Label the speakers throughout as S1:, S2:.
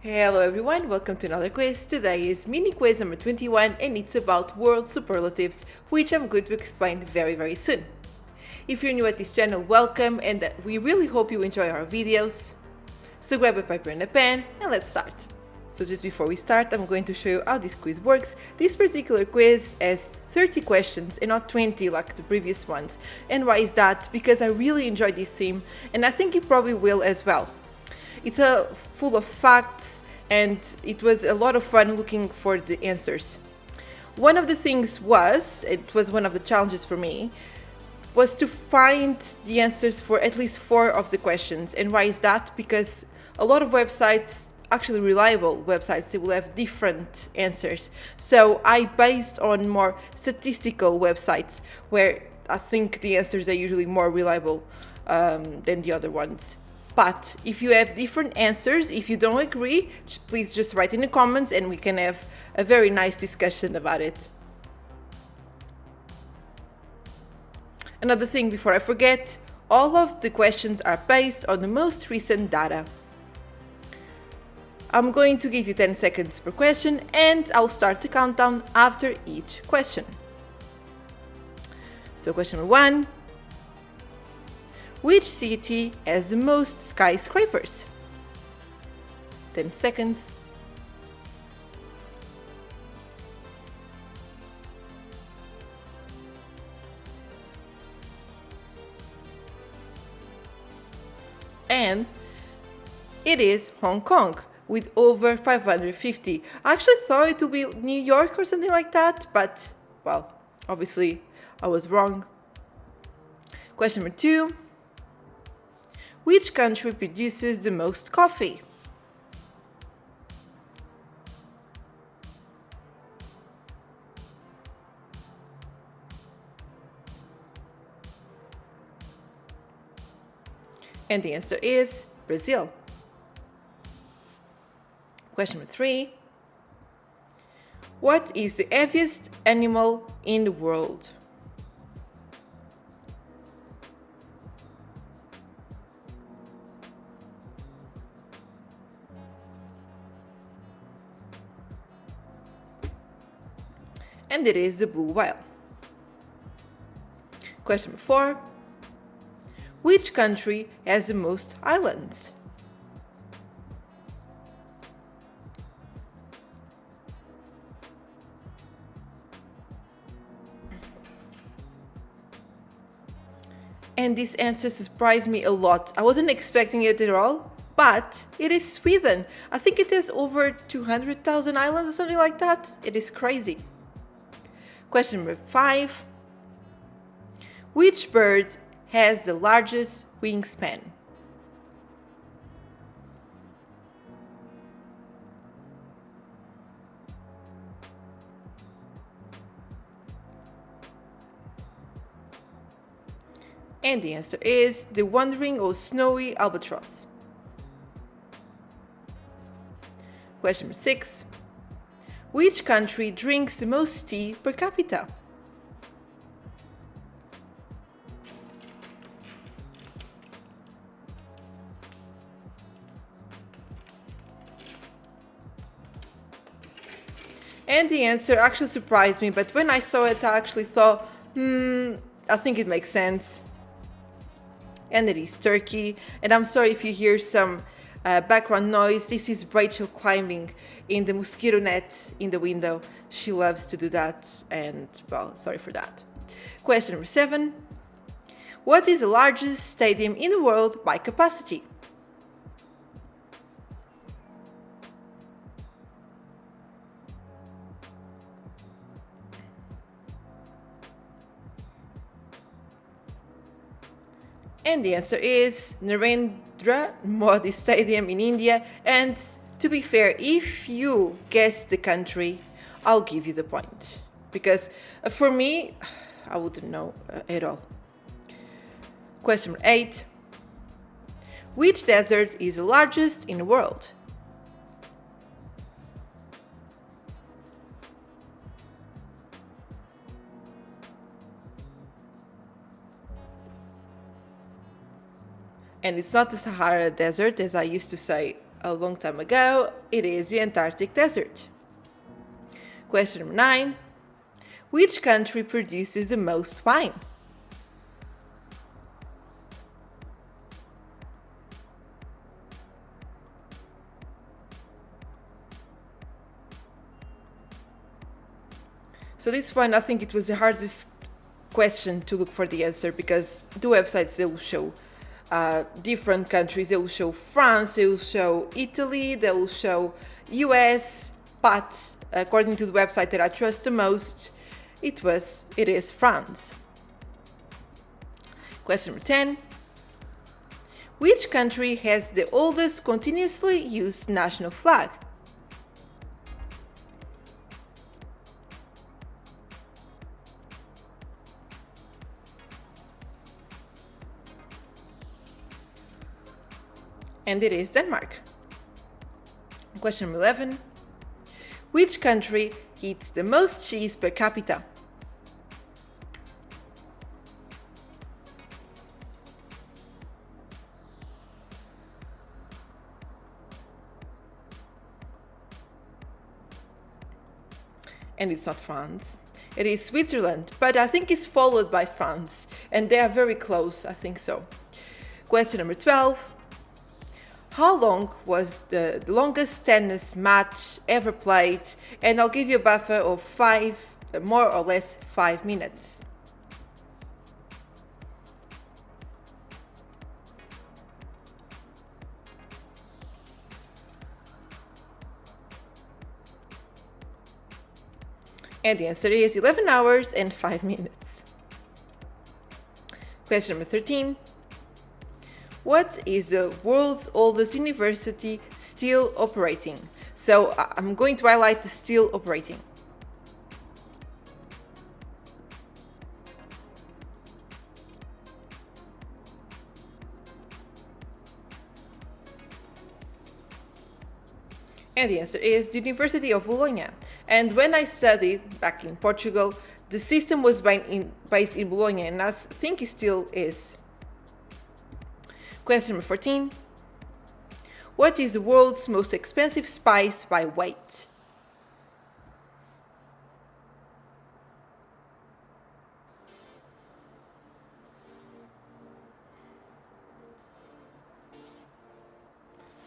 S1: Hello everyone, welcome to another quiz. Today is mini quiz number 21 and it's about world superlatives, which I'm going to explain very soon. If you're new at this channel, welcome, and we really hope you enjoy our videos. So grab a paper and a pen and let's start. So just before we start, I'm going to show you how this quiz works. This particular quiz has 30 questions and not 20 like the previous ones. And why is that? Because I really enjoyed this theme and I think you probably will as well. It's full of facts and it was a lot of fun looking for the answers. One of the things it was one of the challenges for me, was to find the answers for at least 4 of the questions. And why is that? Because a lot of websites, actually reliable websites, they will have different answers. So I based on more statistical websites where I think the answers are usually more reliable than the other ones. But if you have different answers, if you don't agree, please just write in the comments and we can have a very nice discussion about it. Another thing before I forget, all of the questions are based on the most recent data. I'm going to give you 10 seconds per question and I'll start the countdown after each question. So question number 1. Which city has the most skyscrapers? 10 seconds. And it is Hong Kong with over 550. I actually thought it would be New York or something like that, but well, obviously I was wrong. Question number 2. Which country produces the most coffee? And the answer is Brazil. Question number 3. What is the heaviest animal in the world? And it is the blue whale. Question number 4. Which country has the most islands? And this answer surprised me a lot. I wasn't expecting it at all, but it is Sweden. I think it has over 200,000 islands or something like that. It is crazy. Question number 5. Which bird has the largest wingspan? And the answer is the wandering or snowy albatross. Question number 6. Which country drinks the most tea per capita? And the answer actually surprised me, but when I saw it, I actually thought, I think it makes sense. And it is Turkey. And I'm sorry if you hear some background noise. This is Rachel climbing in the mosquito net in the window. She loves to do that, and well, sorry for that. Question number 7. What is the largest stadium in the world by capacity? And the answer is Narendra Modi Stadium in India. And to be fair, if you guess the country, I'll give you the point. Because for me, I wouldn't know at all. Question number 8. Which desert is the largest in the world? And it's not the Sahara Desert, as I used to say a long time ago. It is the Antarctic Desert. Question number 9. Which country produces the most wine? So this one, I think it was the hardest question to look for the answer, because the websites, they will show different countries. They will show France, they will show Italy, they will show US, but according to the website that I trust the most, it is France. Question number 10. Which country has the oldest continuously used national flag? And it is Denmark. Question number 11. Which country eats the most cheese per capita? And it's not France. It is Switzerland, but I think it's followed by France, and they are very close, I think so. Question number 12. How long was the longest tennis match ever played? And I'll give you a buffer of more or less 5 minutes. And the answer is 11 hours and 5 minutes. Question number 13. What is the world's oldest university still operating? So I'm going to highlight the still operating. And the answer is the University of Bologna. And when I studied back in Portugal, the system was based in Bologna, and I think it still is. Question number 14. What is the world's most expensive spice by weight?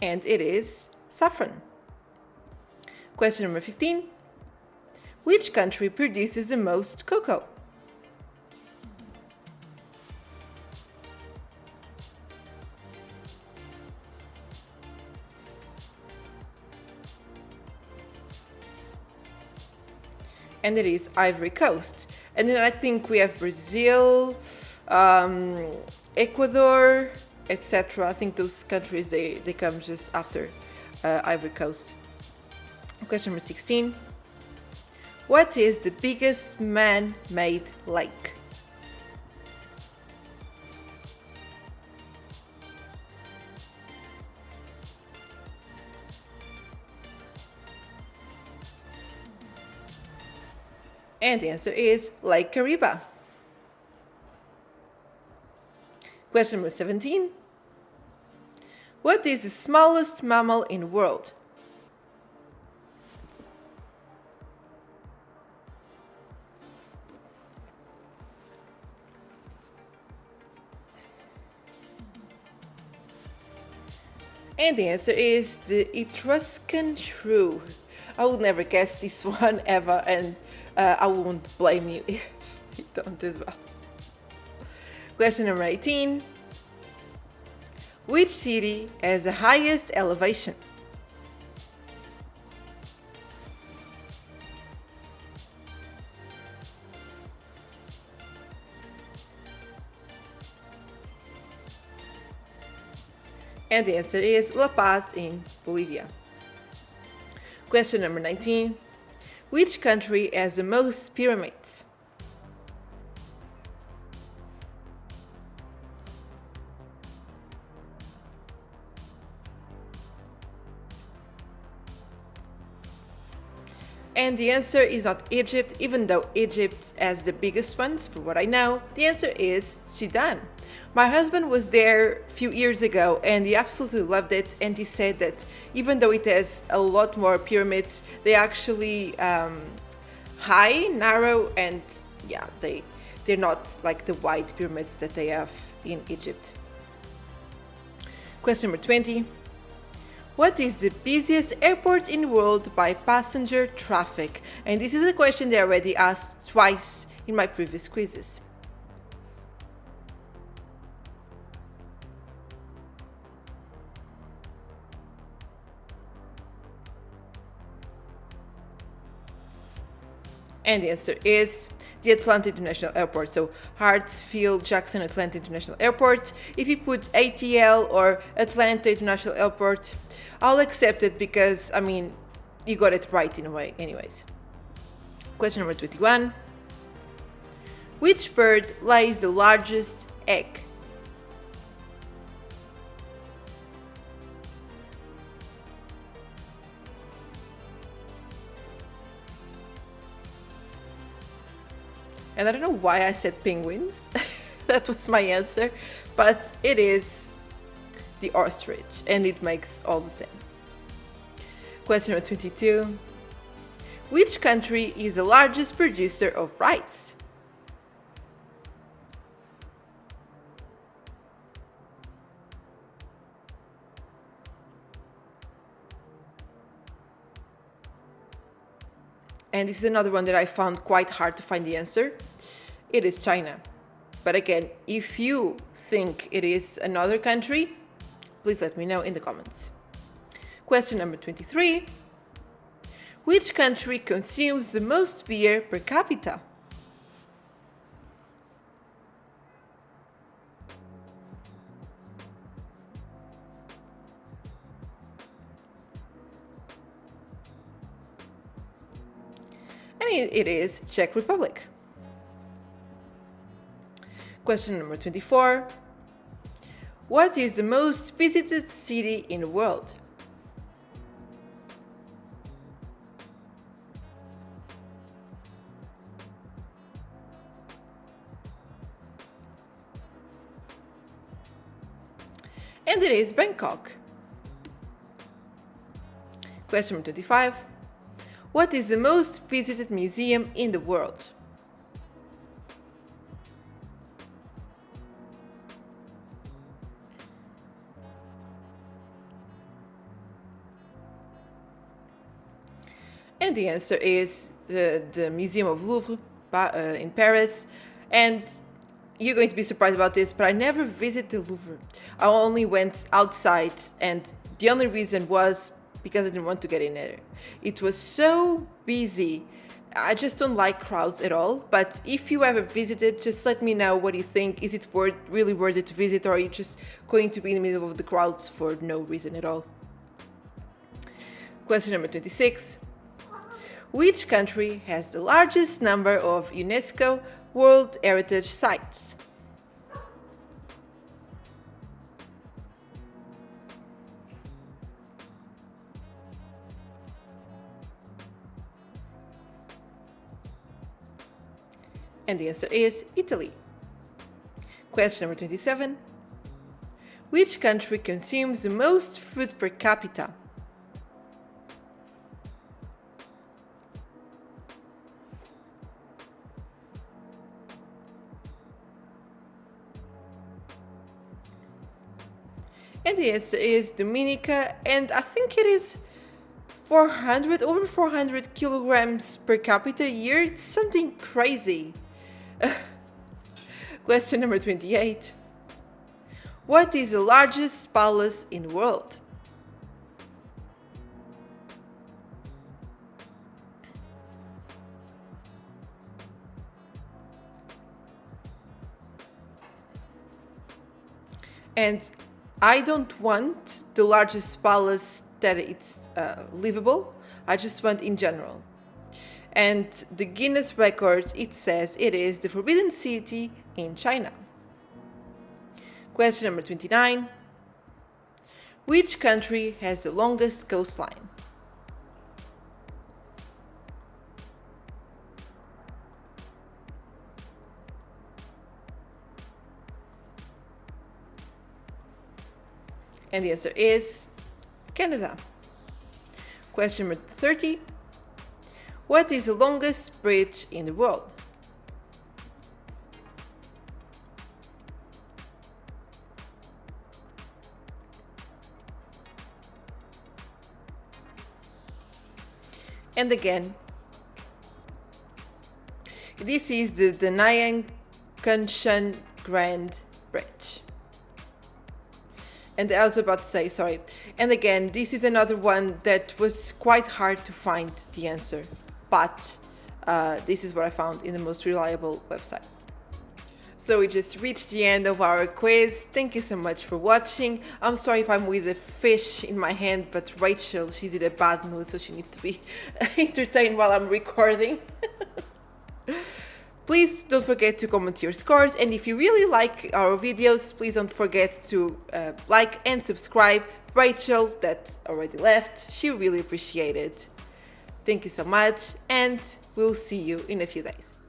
S1: And it is saffron. Question number 15. Which country produces the most cocoa? And it is Ivory Coast. And then I think we have Brazil, Ecuador, etc. I think those countries, they come just after Ivory Coast. Question number 16. What is the biggest man-made lake? And the answer is Lake Kariba. Question number 17. What is the smallest mammal in the world? And the answer is the Etruscan shrew. I would never guess this one ever, and I won't blame you if you don't as well. Question number 18. Which city has the highest elevation? And the answer is La Paz in Bolivia. Question number 19. Which country has the most pyramids? And the answer is not Egypt, even though Egypt has the biggest ones, for what I know. The answer is Sudan. My husband was there a few years ago and he absolutely loved it. And he said that even though it has a lot more pyramids, they actually high, narrow, and yeah, they're not like the wide pyramids that they have in Egypt. Question number 20. What is the busiest airport in the world by passenger traffic? And this is a question that I already asked twice in my previous quizzes. And the answer is the Atlanta International Airport. So Hartsfield Jackson Atlanta International Airport. If you put ATL or Atlanta International Airport, I'll accept it because, I mean, you got it right in a way anyways. Question number 21. Which bird lays the largest egg? And I don't know why I said penguins. That was my answer. But it is the ostrich, and it makes all the sense. Question number 22. Which country is the largest producer of rice? And this is another one that I found quite hard to find the answer. It is China. But again, if you think it is another country, please let me know in the comments. Question number 23. Which country consumes the most beer per capita? And it is Czech Republic. Question number 24. What is the most visited city in the world? And it is Bangkok. Question number 25. What is the most visited museum in the world? And the answer is the Museum of Louvre in Paris. And you're going to be surprised about this, but I never visited the Louvre. I only went outside, and the only reason was because I didn't want to get in there. It was so busy. I just don't like crowds at all. But if you ever visited, just let me know what you think. Is it really worth it to visit, or are you just going to be in the middle of the crowds for no reason at all? Question number 26. Which country has the largest number of UNESCO World Heritage Sites? And the answer is Italy. Question number 27. Which country consumes the most food per capita? And the answer is Dominica, and I think it is over 400 kilograms per capita a year. It's something crazy. Question number 28. What is the largest palace in the world? And I don't want the largest palace that it's livable. I just want in general. And the Guinness record, it says it is the Forbidden City in China. Question number 29. Which country has the longest coastline? And the answer is Canada. Question number 30. What is the longest bridge in the world? And again, this is the Nanyang Kanshan Grand Bridge. And I was about to say, sorry. And again, this is another one that was quite hard to find the answer, but this is what I found in the most reliable website. So we just reached the end of our quiz. Thank you so much for watching. I'm sorry if I'm with a fish in my hand, but Rachel, she's in a bad mood, so she needs to be entertained while I'm recording. Please don't forget to comment your scores, and if you really like our videos, please don't forget to like and subscribe. Rachel, that already left, she really appreciated it. Thank you so much, and we'll see you in a few days.